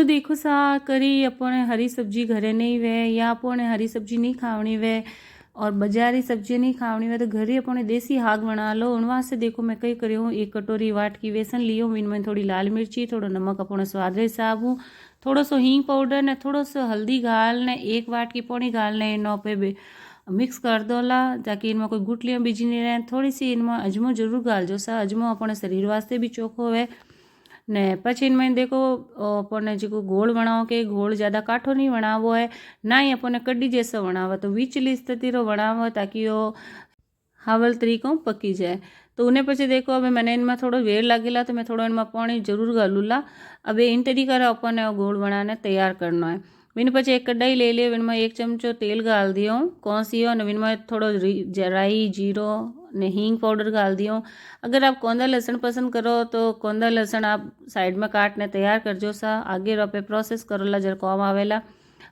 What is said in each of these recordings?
देखो सा करी अपने हरी सब्जी घरे नहीं वे या अपने हरी सब्जी नहीं खावनी वे और बाजारी सब्जी नहीं खावनी वे तो घरे अपने देसी हाग बना लो। उन वास्ते देखो मैं कई करूँ, एक कटोरी वाटकी बेसन लियो, इनमें थोड़ी लाल मिर्ची, थोड़ा नमक अपने स्वाद हिसाब हूँ, थोड़ो सो हींग पाउडर ने थोड़ो सो हल्दी घाल ने एक वाटकी पानी घाल ने इन पे मिक्स कर दोला ताकि इनमें कोई गुटलियाँ बीजी नहीं रहे। थोड़ी सी इनमें अजमो जरूर घालजो सा, अजमो अपने शरीर वास्ते भी चोखो है ने। पछी इनमें देखो अपने जो घोल बनाओ के घोल ज़्यादा काठो नहीं बनावो है, ना ही अपने कड्डी जैसा बनावा, तो विचली स्थिति रो बनावो ताकि वो हावल तरीकों पकी जाए। तो उन्हें पछी देखो अब मैंने इनमें थोड़ा वेर लागेला तो मैं थोड़ा इनमें पानी जरूर घालूला। अब इन तरीका रो अपने घोल बनाने तैयार करना है। विन पछी एक कढ़ाई ले लियो, इनमें एक चमचो तेल घाल दियो कौसियो ने, इनमें थोड़ो राई जीरो ने हींग पाउडर घाल दियो। अगर आप कौंदा लहसुन पसंद करो तो कौंदा लहसुन आप साइड में काट ने तैयार करजो सा, आगे रो पे प्रोसेस करोला जर कॉम आवेला।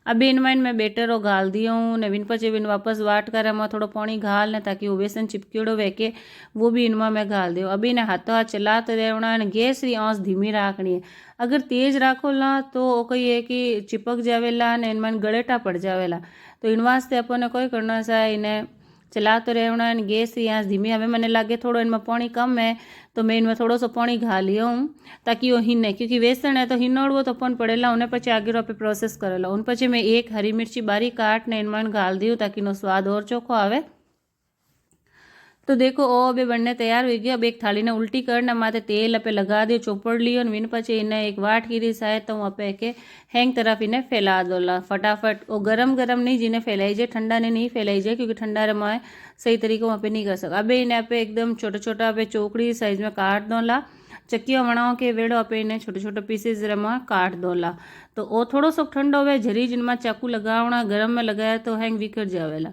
अब इनमें मैं बेटर घाल दियो हूँ ने विन पछी विन वापस वाट कर एम थोड़ा पानी घाल ने ताकि वो बेसन चिपकेड़ो वेके वो भी इनमें मैं घाल दियो। अभी इन्हें हाथों हाथ चलाते रहना है, गैस री आंच धीमी राखनी है। अगर तेज राखो ला तो कई है कि चिपक जावेला ने इनमें गलेटा पड़ जावेला, तो इन वास्ते अपन कोई करना सा इन्हें चलाते रहना है, गैस री आंच धीमी। हमें मैंने लागे थोड़ा इनमें पानी कम है तो मैं इनमें थोड़ो सो पानी घालियो हूँ ताकि वो हिने, क्योंकि बेसन है तो हिनोड़वो तो अपन पड़ेला उन्हें पछी आगे पे प्रोसेस करेला। उन पछी मैं एक हरी मिर्ची बारीक काट ने इनमें घाल दियो ताकि नो स्वाद और चोखो आवे। तो देखो ओ अभी बनने तैयार हो गया। अब एक थाली ने उल्टी करने माथे तेल पे लगा दियो, चोपड़ लियो, विन पछी इन्हें एक वाट की री साए तो पे के हैंग तरफ इन्हें फैला दोला फटाफट। वो गरम गरम नहीं जिन्हें फैलाई जाए, ठंडा ने नहीं फैलाई जाए क्योंकि ठंडा रे मैं सही तरीके वहाँ पे नहीं कर सका। अभी इन्हें पे एकदम छोटा छोटा पे चौकड़ी साइज में काट दोला, चक्किया बनाओ के वेड़ो पे इन्हें छोटे छोटे पीसेज रमा काट दोला। तो वो थोड़ो सो ठंडो हुए झरी जिनमें चाकू लगावना, गरम में लगाया तो हैंग विखर जावेला।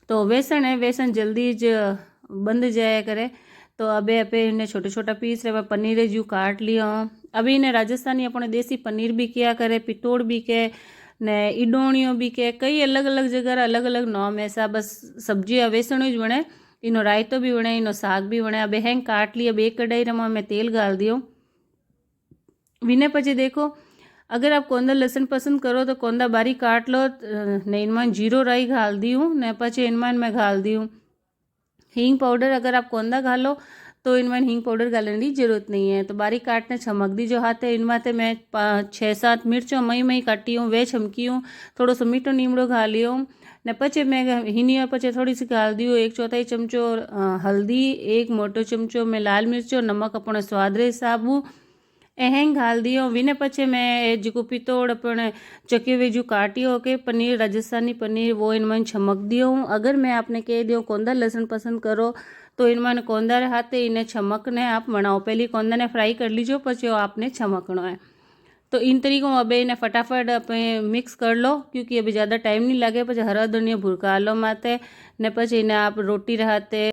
तो बेसन है, बेसन जल्दी ज बंद जाया करे। तो अबे अबे इन्हें छोटे छोटा पीस रहे पनीर जू काट लिया। अभी इन्हें राजस्थानी अपने देसी पनीर भी किया करे, पितोड़ भी के ने इडोणियों भी के, कई अलग अलग जगह अलग अलग नाम ऐसा। बस सब्जी बेसन ही बने, इनो रायतो भी बने, इनो साग भी बने। अब हैंग काट लिया, अब एक कढ़ाई रमा मैं तेल गाल दियो। विने पछी देखो अगर आप कौंदा लहसुन पसंद करो तो कौंदा बारीक काट लो ने इनमें जीरो राई घाल दी हूँ ने पछी इनमें मैं घाल दी हूँ हींग पाउडर। अगर आप कौंदा घालो तो इनमें हींग पाउडर घालने की जरूरत नहीं है। तो बारीक काटने छमक दी जो हाथ है इनमें तो मैं 6-7 मिर्चों मई मई काटी हूँ वे छमकी हूँ, थोड़ो सो मीठो नीमड़ो घाली हूँ ने पछे मैं हिनी पछे थोड़ी सी घाल दी हूँ 1/4 चमचो हल्दी, 1 मोटो चमचो में लाल मिर्चो, नमक अपने स्वाद रे हिसाब हूँ हैंग घाल दियो। विने पछे मैं जो पितोड़ अपने चके हुए जो काटियो के पनीर राजस्थानी पनीर वो इनमें छमक दियो हूँ। अगर मैं आपने कह दियो कौंदा लहसुन पसंद करो तो इनमें कौंदा रे हाथे इन्हें छमकने आप बनाओ, पहले कौंदा ने फ्राई कर लीजो पछे आपने छमकना है। तो इन तरीकों अब इन्हें फटाफट अपने मिक्स कर लो क्योंकि अभी ज़्यादा टाइम नहीं लगे। पछे हरा धनिया भुरका लो माथे ने पछे इन्हें आप रोटी रहते